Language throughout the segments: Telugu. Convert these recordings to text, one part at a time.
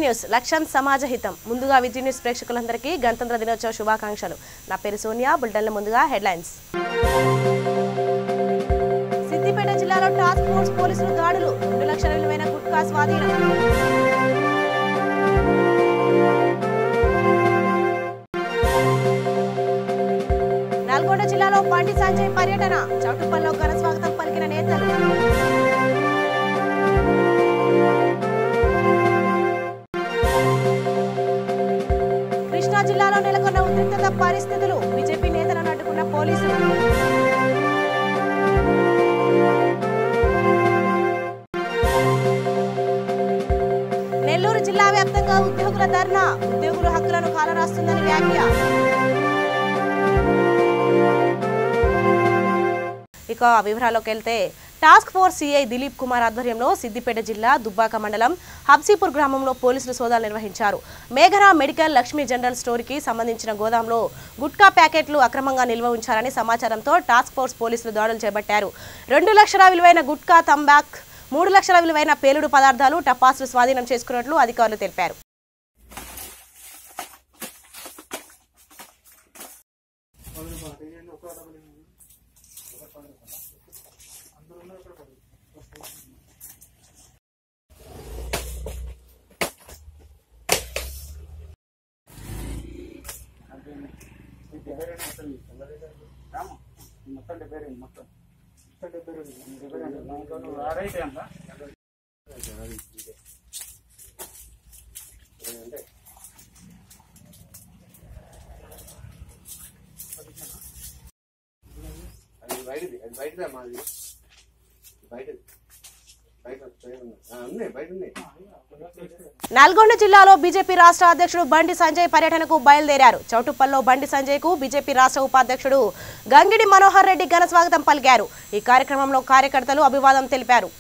న్యూస్ లక్ష్యం సమాజ హితం. ముందుగా విజయ్ న్యూస్ ప్రేక్షకులందరికీ గణతంత్ర దినోత్సవ శుభాకాంక్షలు. నా పేరు సోనియా. బులెటిన్ల ముందుగా హెడ్లైన్స్. సిద్దిపేట జిల్లాలో టాస్క్ ఫోర్స్ పోలీసులు దాడులు. 2 లక్షల విలువైన గుట్కా స్వాధీనం. నల్గొండ జిల్లాలో బండి సంజయ్ పర్యటన. చౌటుప్పల్లో ఘన స్వాగతం పలికిన నేతలు. కృష్ణా జిల్లాలో నెలకొన్న ఉద్రిక్తత పరిస్థితులు. బీజేపీ నేతలను అడ్డుకున్న పోలీసులు. నెల్లూరు జిల్లా వ్యాప్తంగా ఉద్యోగుల ధర్నా. ఉద్యోగుల హక్కులను కాలరాస్తుందని వ్యాఖ్య. ఇక వివరాల్లోకి వెళ్తే task force CI Dilip Kumar ఆధ్వర్యంలో సిద్దిపేట జిల్లా దుబ్బాక మండలం హబ్సీపూర్ గ్రామంలో పోలీసులు సోదాలు నిర్వహించారు. మేఘనా మెడికల్ లక్ష్మీ జనరల్ స్టోర్కి సంబంధించిన గోదాంలో గుట్కా ప్యాకెట్లు అక్రమంగా నిల్వ ఉంచారని సమాచారంతో టాస్క్ ఫోర్స్ పోలీసులు దాడులు చేపట్టారు. 2 లక్షల విలువైన గుట్కా, తంబాక్, 3 లక్షల విలువైన పేలుడు పదార్థాలు, టపాసులు స్వాధీనం చేసుకున్నట్లు అధికారులు తెలిపారు. నల్గొండ జిల్లాలో బీజేపీ రాష్ట్ర అధ్యక్షుడు బండి సంజయ్ పర్యటనకు బయలుదేరారు. చౌటుప్పల్లో బండి సంజయ్ కు బీజేపీ రాష్ట్ర ఉపాధ్యక్షుడు గంగిడి మనోహర్ రెడ్డి ఘన స్వాగతం పలికారు. ఈ కార్యక్రమంలో కార్యకర్తలు అభివాదం తెలిపారు.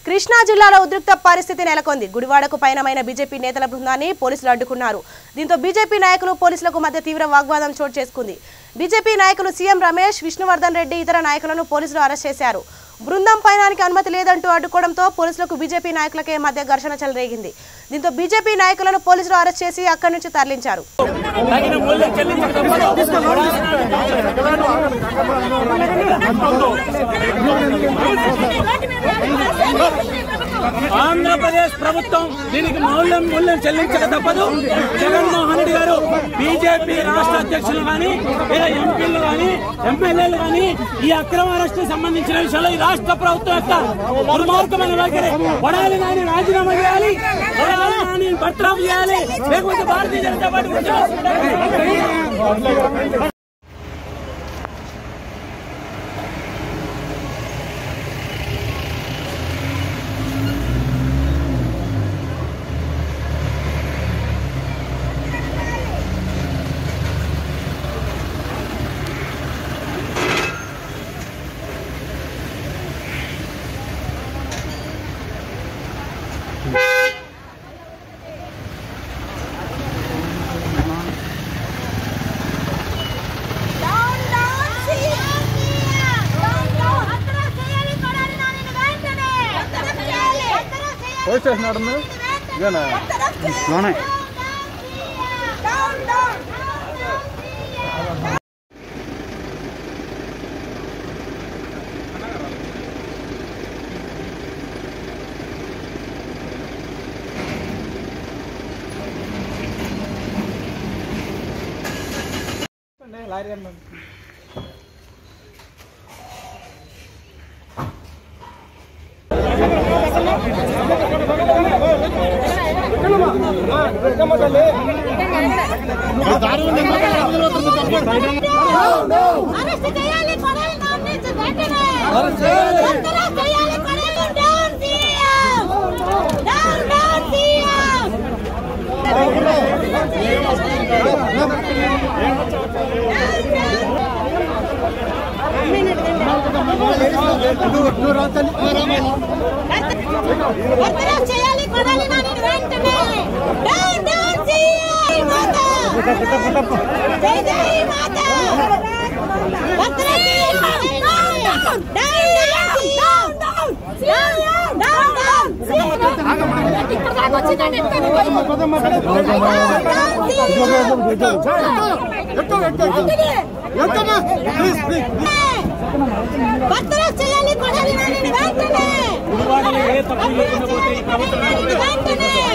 కృష్ణా జిల్లాలో ఉద్రిక్త పరిస్థితి నెలకొంది. గుడివాడకు పయనమైన బీజేపీ నేతల బృందాన్ని పోలీసులు అడ్డుకున్నారు. దీంతో బీజేపీ నాయకులు పోలీసులకు మధ్య తీవ్ర వాగ్వాదం చోటు చేసుకుంది. బీజేపీ నాయకులు సీఎం రమేష్, విష్ణువర్ధన్ రెడ్డి ఇతర నాయకులను పోలీసులు అరెస్ట్ చేశారు. బృందం పయనానికి అనుమతి లేదంటూ అడ్డుకోవడంతో పోలీసులకు బీజేపీ నాయకులకే మధ్య ఘర్షణ చెలరేగింది. దీంతో బీజేపీ నాయకులను పోలీసులు అరెస్ట్ చేసి అక్కడి నుంచి తరలించారు. ఆంధ్రప్రదేశ్ ప్రభుత్వం దీనికి మూల్యం చెల్లించక తప్పదు. జగన్మోహన్ రెడ్డి గారు బీజేపీ రాష్ట్ర అధ్యక్షులు కానీ ఎంపీలు కానీ ఎమ్మెల్యేలు కానీ ఈ అక్రమ అరెస్టు సంబంధించిన విషయంలో ఈ రాష్ట్ర ప్రభుత్వం యొక్క దుర్మార్గమైన వైఖరి. కొడాలి నాని రాజీనామా చేయాలి, కొడాలి నాని బర్తరఫ్ చేయాలి, లేకపోతే భారతీయ జనతా పార్టీ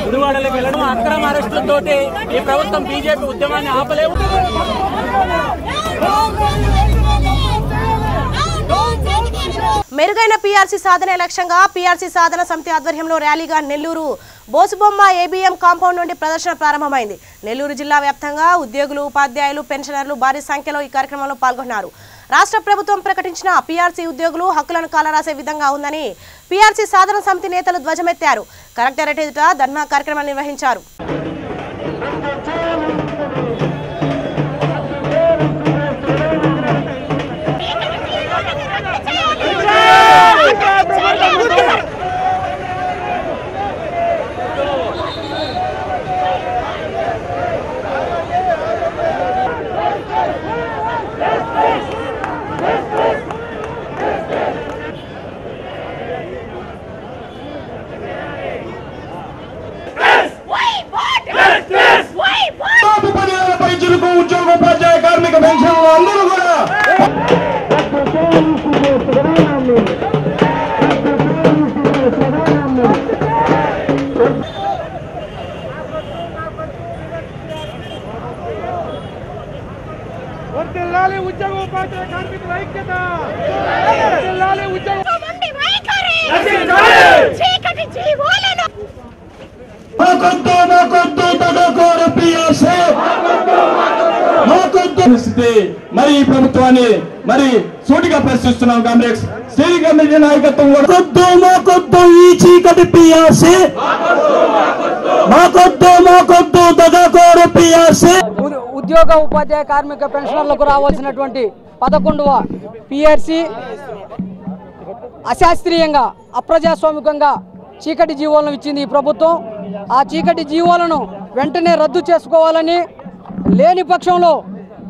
గుడివాడలకు వెళ్ళడం అక్రమ అరెస్టులతో ఈ ప్రభుత్వం బీజేపీ ఉద్యమాన్ని ఆపలేవు. మెరుగైన పీఆర్సీ సాధనే లక్ష్యంగా పీఆర్సీ సాధన సమితి ఆధ్వర్యంలో ర్యాలీగా నెల్లూరు బోసుబొమ్మ ఏబీఎం కాంపౌండ్ నుండి ప్రదర్శన ప్రారంభమైంది. నెల్లూరు జిల్లా వ్యాప్తంగా ఉద్యోగులు, ఉపాధ్యాయులు, పెన్షనర్లు భారీ సంఖ్యలో ఈ కార్యక్రమంలో పాల్గొన్నారు. రాష్ట్ర ప్రభుత్వం ప్రకటించిన పీఆర్సీ ఉద్యోగులు హక్కులను కాలరాసే విధంగా ఉందని పీఆర్సీ సాధన సమితి నేతలు ధ్వజమెత్తారు. కలెక్టరేట్ ఎదుట ధర్నా కార్యక్రమాన్ని నిర్వహించారు. ఉద్యోగోపాధ్యాయ కార్మిక పెన్షన్లు అందరూ కూడా వర్ధిల్లాలి ఉద్యోగోపాధ్యాయ కార్మికుల ఐక్యత, వర్ధిల్లాలి ఉద్యోగ మరి ఈ ప్రభుత్వాన్ని మరి సూటిగా ప్రశ్నిస్తున్నాం. కాంగ్రెస్ స్టీరింగ్ కమిటీ నాయకత్వం మాకొద్దు ఈ చీకటి పియాసి, మాకొద్దు దగాకోరు పియాసి. ఉద్యోగ ఉపాధ్యాయ కార్మిక పెన్షనర్లకు రావాల్సినటువంటి 11వ పిఆర్సీ అశాస్త్రీయంగా అప్రజాస్వామికంగా చీకటి జీవోలను ఇచ్చింది ఈ ప్రభుత్వం. ఆ చీకటి జీవోలను వెంటనే రద్దు చేసుకోవాలని, లేని పక్షంలో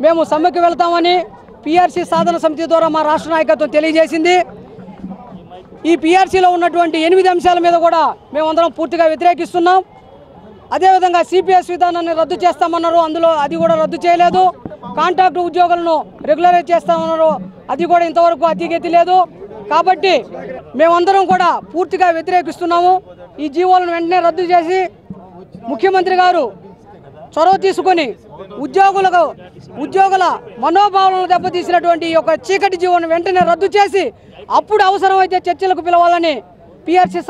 మేము సమ్మెకు వెళ్తామని పీఆర్సీ సాధన సమితి ద్వారా మా రాష్ట్ర నాయకత్వం తెలియజేసింది. ఈ పీఆర్సీలో ఉన్నటువంటి 8 అంశాల మీద కూడా మేమందరం పూర్తిగా వ్యతిరేకిస్తున్నాం. అదేవిధంగా సిపిఎస్ విధానాన్ని రద్దు చేస్తామన్నారు, అందులో అది కూడా రద్దు చేయలేదు. కాంట్రాక్ట్ ఉద్యోగులను రెగ్యులరైజ్ చేస్తామన్నారు, అది కూడా ఇంతవరకు అతిగతి లేదు. కాబట్టి మేమందరం కూడా పూర్తిగా వ్యతిరేకిస్తున్నాము. ఈ జీవోలను వెంటనే రద్దు చేసి ముఖ్యమంత్రి గారు చొరవ తీసుకొని ఉద్యోగుల మనోభావాలను దెబ్బతీసినటువంటి ఈ యొక్క చీకటి జీవోను వెంటనే రద్దు చేసి అప్పుడు అవసరమైతే చర్చలకు పిలవాలని పీఆర్సీ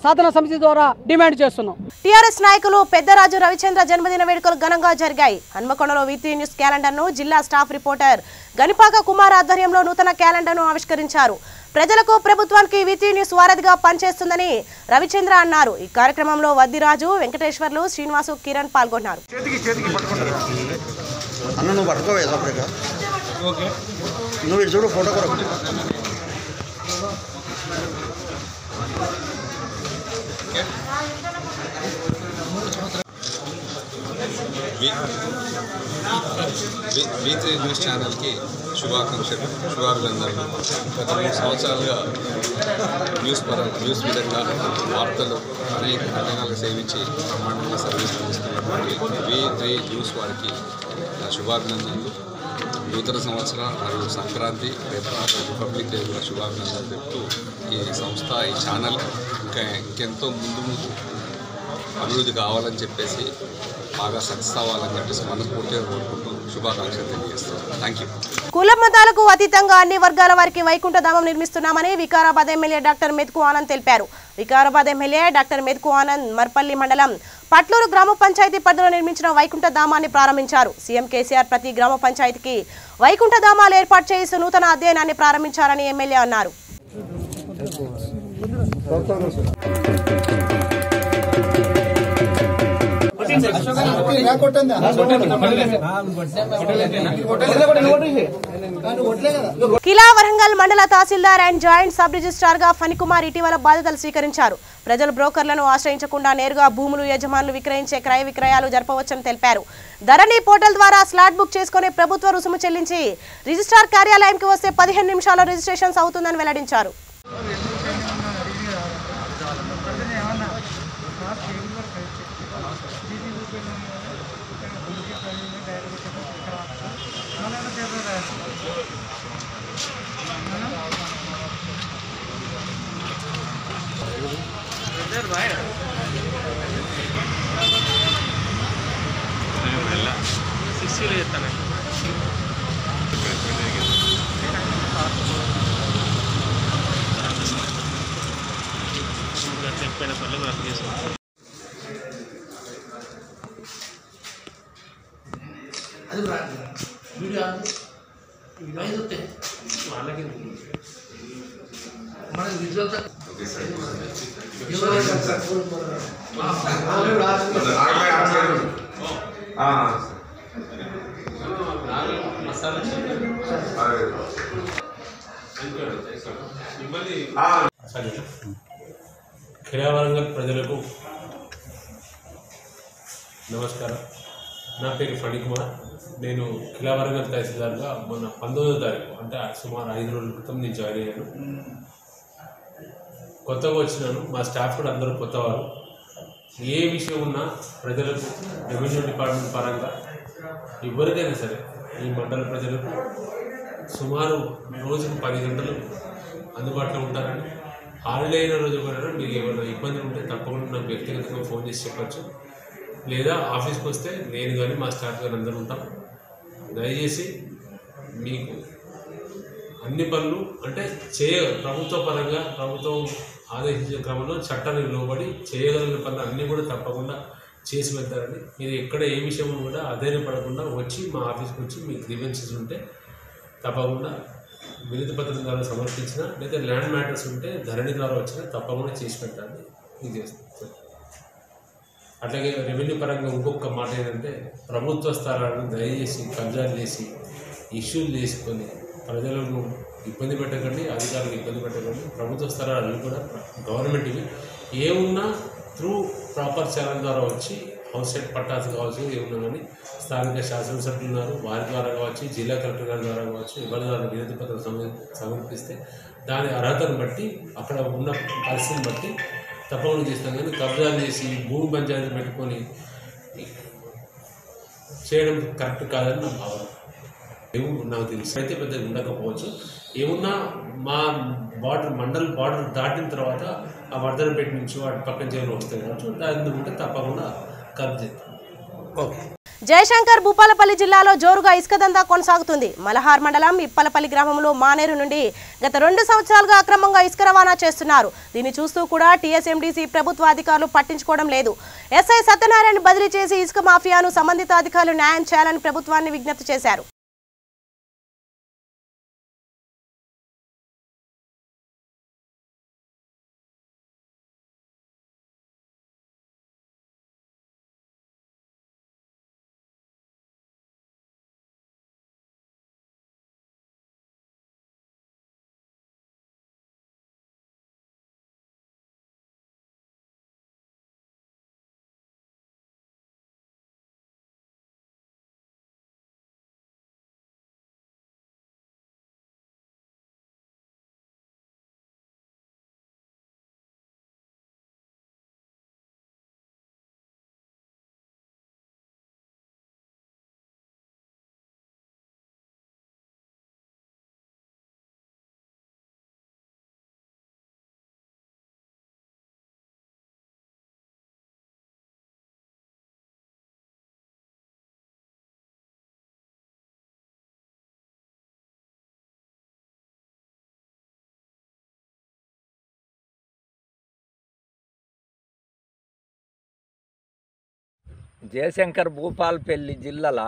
సాధన సమితి ద్వారా డిమాండ్ చేస్తున్నాం. టీఆర్ఎస్ నాయకులు పెద్దరాజు రవిచంద్ర జన్మదిన వేడుకలు ఘనంగా జరిగాయి. హన్మకొండలో వీక్లీ న్యూస్ క్యాలెండర్ను జిల్లా స్టాఫ్ రిపోర్టర్ గనిపాక కుమార్ ఆధ్వర్యంలో నూతన క్యాలెండర్ను ఆవిష్కరించారు. ప్రజలకు ప్రభుత్వానికి వీక్లీ న్యూస్ వారధిగా పనిచేస్తుందని రవిచంద్ర అన్నారు. ఈ కార్యక్రమంలో వద్దిరాజు, వెంకటేశ్వర్లు, శ్రీనివాసు, కిరణ్ పాల్గొన్నారు. వీక్లీ న్యూస్ ఛానల్కి శుభాకాంక్షలు, శుభాభినందనలు. గత 3 సంవత్సరాలుగా న్యూస్ విధంగా వార్తలు అనేక రంగాలకు సేవించి బ్రహ్మాండంగా సర్వీస్ అందిస్తున్నటువంటి వీక్లీ న్యూస్ వారికి నా శుభాభినందనలు. నూతన సంవత్సర మరియు సంక్రాంతి, రేపు రిపబ్లిక్ డే కూడా శుభాభినందనలు చెప్తూ ఈ సంస్థ, ఈ ఛానల్ ఇంకెంతో ముందు అభివృద్ధి కావాలని చెప్పేసి బాగా సక్సెస్ అవ్వాలని చెప్పేసి మనస్ఫూర్తిగా కోరుకుంటూ శుభాకాంక్షలు తెలియజేస్తాను. Thank you. కుల మతాలకు అతీతంగా అన్ని వర్గాల వారికి వైకుంఠధామం నిర్మిస్తున్నామని వికారాబాద్ ఎమ్మెల్యే డాక్టర్ మెతుకు ఆనంద్ తెలిపారు. వికారాబాద్ ఎమ్మెల్యే డాక్టర్ మెతుకు ఆనంద్ మర్పల్లి మండలం పట్లూరు గ్రామ పంచాయతీ పరిధిలో నిర్మించిన వైకుంఠ ధామాన్ని ప్రారంభించారు. సీఎం కేసీఆర్ ప్రతి గ్రామ పంచాయతీకి వైకుంఠ ధామాలు ఏర్పాటు చేసి నూతన అధ్యయనాన్ని ప్రారంభించారని ఎమ్మెల్యే అన్నారు. కిలా వరంగల్ మండల తహసీల్దార్ అండ్ జాయింట్ సబ్ రిజిస్ట్రార్ గా ఫణికుమార్ ఇటీవల బాధ్యతలు స్వీకరించారు. ప్రజలు బ్రోకర్లను ఆశ్రయించకుండా నేరుగా భూములు యజమానులు విక్రయించే క్రయ విక్రయాలు జరపవచ్చని తెలిపారు. ధరణి పోర్టల్ ద్వారా స్లాట్ బుక్ చేసుకుని ప్రభుత్వ రుసుము చెల్లించి రిజిస్ట్రార్ కార్యాలయానికి వస్తే 15 నిమిషాల్లో రిజిస్ట్రేషన్స్ అవుతుందని వెల్లడించారు. ఖిలా వరంగల్ ప్రజలకు నమస్కారం. నా పేరు ఫణికుమార్. నేను ఖిలా వరంగల్ తహసీల్దార్గా మొన్న 19వ తారీఖు అంటే సుమారు 5 రోజుల క్రితం నేను జాయిన్ అయ్యాను. కొత్తగా వచ్చినాను. మా స్టాఫ్ కూడా అందరూ కొత్తవారు. ఏ విషయం ఉన్నా ప్రజలకు రెవెన్యూ డిపార్ట్మెంట్ పరంగా ఎవరికైనా సరే ఈ మండల ప్రజలకు సుమారు రోజుకు 10 గంటలు అందుబాటులో ఉంటారని, హాలిడే అయిన రోజు కూడా మీకు ఏమైనా ఇబ్బందులు ఉంటే తప్పకుండా నాకు వ్యక్తిగతంగా ఫోన్ చేసి చెప్పచ్చు, లేదా ఆఫీస్కి వస్తే నేను కానీ మా స్టాఫ్ కానీ అందరూ ఉంటాం. దయచేసి మీకు అన్ని పనులు అంటే ప్రభుత్వ పరంగా ప్రభుత్వం ఆదేశించిన క్రమంలో చట్టానికి లోబడి చేయగలిగిన పనులు అన్నీ కూడా తప్పకుండా చేసి వెళ్తారని, మీరు ఎక్కడ ఏ విషయం కూడా అధైర్యపడకుండా వచ్చి మా ఆఫీస్కి వచ్చి మీ గ్రీవెన్సెస్ ఉంటే తప్పకుండా వినతి పత్రం ద్వారా సమర్పించిన, లేదా ల్యాండ్ మ్యాటర్స్ ఉంటే ధరణి ద్వారా వచ్చినా తప్పకుండా చేసి పెట్టాలని ఇది చేస్తాను. అట్లాగే రెవెన్యూ పరంగా ఇంకొక మాట ఏంటంటే, ప్రభుత్వ స్థలాలను దయచేసి కబ్జాలు చేసి ఇష్యూలు చేసుకొని ప్రజలను ఇబ్బంది పెట్టకండి, అధికారులకు ఇబ్బంది పెట్టకండి. ప్రభుత్వ స్థలాలు కూడా గవర్నమెంట్వి ఏమున్నా త్రూ ప్రాపర్ ఛానల్ ద్వారా వచ్చి హౌస్ సైట్ పట్టాల్సి కావచ్చు, ఏమున్నా కానీ స్థానిక శాసనసభ్యులు ఉన్నారు, వారి ద్వారా కావచ్చు, జిల్లా కలెక్టర్ గారి ద్వారా కావచ్చు, ఎవరి ద్వారా వినతి పత్రం సమర్పిస్తే దాని అర్హతను బట్టి అక్కడ ఉన్న పరిస్థితిని బట్టి తప్పకుండా చేస్తాం. కానీ కబ్జాలు చేసి భూమి పంచాయతీ పెట్టుకొని చేయడం కరెక్ట్ కాదని నా భావన. నాకు తెలిసి అయితే పెద్దగా ఉండకపోవచ్చు. ఏమున్నా మా మండల్ బార్డర్ దాటిన తర్వాత ఆ వర్ధనపేట నుంచి వాటి పక్కన చేయడం వస్తాయి కావచ్చు, దాని ఉంటే తప్పకుండా కబ్జా చేస్తాం. ఓకే. జయశంకర్ భూపాలపల్లి జిల్లాలో జోరుగా ఇసుక దందా కొనసాగుతుంది. మలహార్ మండలం ఇప్పలపల్లి గ్రామంలో మానేరు నుండి గత 2 సంవత్సరాలుగా అక్రమంగా ఇసుక రవాణా చేస్తున్నారు. దీన్ని చూస్తూ కూడా టీఎస్ఎండీసీ ప్రభుత్వ అధికారులు పట్టించుకోవడం లేదు. ఎస్ఐ సత్యనారాయణ బదిలీ చేసి ఇసుక మాఫియాను సంబంధిత అధికారులు న్యాయం చేయాలని ప్రభుత్వాన్ని విజ్ఞప్తి చేశారు. జయశంకర్ భూపాల్పల్లి జిల్లాల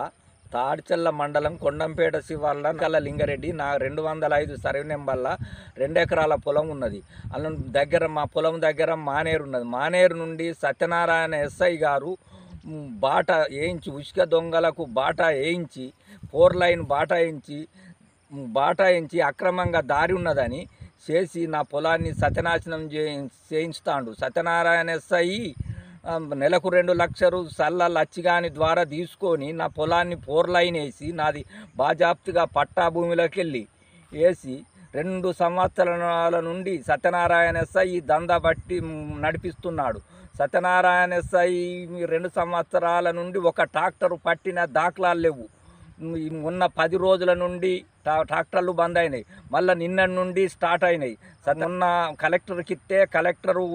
తాడ్చల్ల మండలం కొండంపేట శివార్ల కల్ల లింగారెడ్డి నా 205 సర్వే నెంబర్ల 2 ఎకరాల పొలం ఉన్నది. అలా దగ్గర మా పొలం దగ్గర మానేరు ఉన్నది. మానేరు నుండి సత్యనారాయణ ఎస్ఐ గారు బాట వేయించి ఉసుక దొంగలకు బాట వేయించి 4 లైన్ బాట వేయించి అక్రమంగా దారి ఉన్నదని చేసి నా పొలాన్ని సత్యనాశనం చేయించుతాడు. సత్యనారాయణ ఎస్ఐ నెలకు 2 లక్షలు సల్ల లచ్చిగాని ద్వారా తీసుకొని నా పొలాన్ని 4 లైన్ వేసి నాది బాజాప్తుగా పట్టా భూమిలోకి వెళ్ళి వేసి 2 సంవత్సరాల నుండి సత్యనారాయణ ఎస్ఐ దందా బట్టి నడిపిస్తున్నాడు. సత్యనారాయణ ఎస్ఐ 2 సంవత్సరాల నుండి ఒక ట్రాక్టర్ పట్టిన దాఖలాలు లేవు. ఉన్న 10 రోజుల నుండి ట్రాక్టర్లు బంద్ అయినాయి. మళ్ళీ నిన్న నుండి స్టార్ట్ అయినాయి. మొన్న కలెక్టర్కి ఇస్తే కలెక్టరు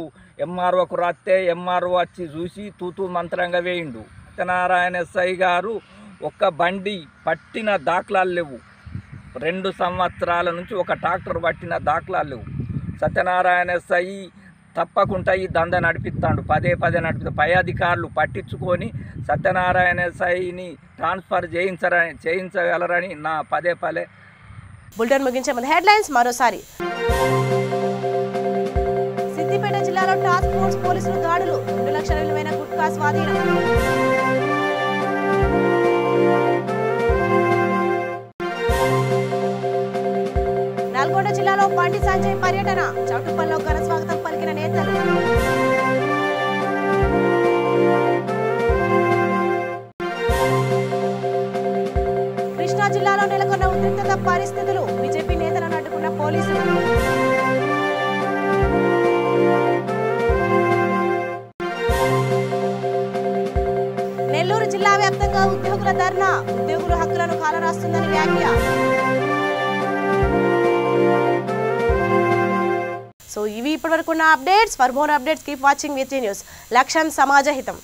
ఎంఆర్ఓకు రాస్తే ఎంఆర్ఓ వచ్చి చూసి తూతూ మంత్రంగా వేయిండు. సత్యనారాయణ ఎస్ఐ గారు ఒక్క బండి పట్టిన దాఖలాలు లేవు. 2 సంవత్సరాల నుంచి ఒక ట్రాక్టర్ పట్టిన దాఖలాలు లేవు. సత్యనారాయణ ఎస్ఐ తప్పకుండా ఈ దందా నడిపిస్తాడు. పదే నడిపిస్తాడు. పై అధికారులు పట్టించుకొని సత్యనారాయణ ఎస్ఐని ట్రాన్స్ఫర్ చేయించగలరని నా పదే బులెటిన్ ముగించే ముందు హెడ్లైన్స్ మరోసారి. సిద్దిపేట జిల్లాలో టాస్క్ ఫోర్స్ పోలీసులు దాడులు, 2 లక్షల విలువైన గుట్కా స్వాధీనం. నల్గొండ జిల్లాలో బండి సంజయ్ పర్యటన, చౌటుప్పల్లో ఘన స్వాగతం పలికిన నేతలు. కృష్ణా జిల్లాలో నెలకొన్న ఉద్రిక్తత పరిస్థితులు, బీజేపీ నేతలను అడ్డుకున్న పోలీసులు. నెల్లూరు జిల్లా వ్యాప్తంగా ఉద్యోగుల ధర్నా, ఉద్యోగుల హక్కులను కాలరాస్తుందని వ్యాఖ్య. సో ఇవి ఇప్పటివరకు ఉన్న updates. For more updates keep watching with the news. లక్ష్యం సమాజ హితం.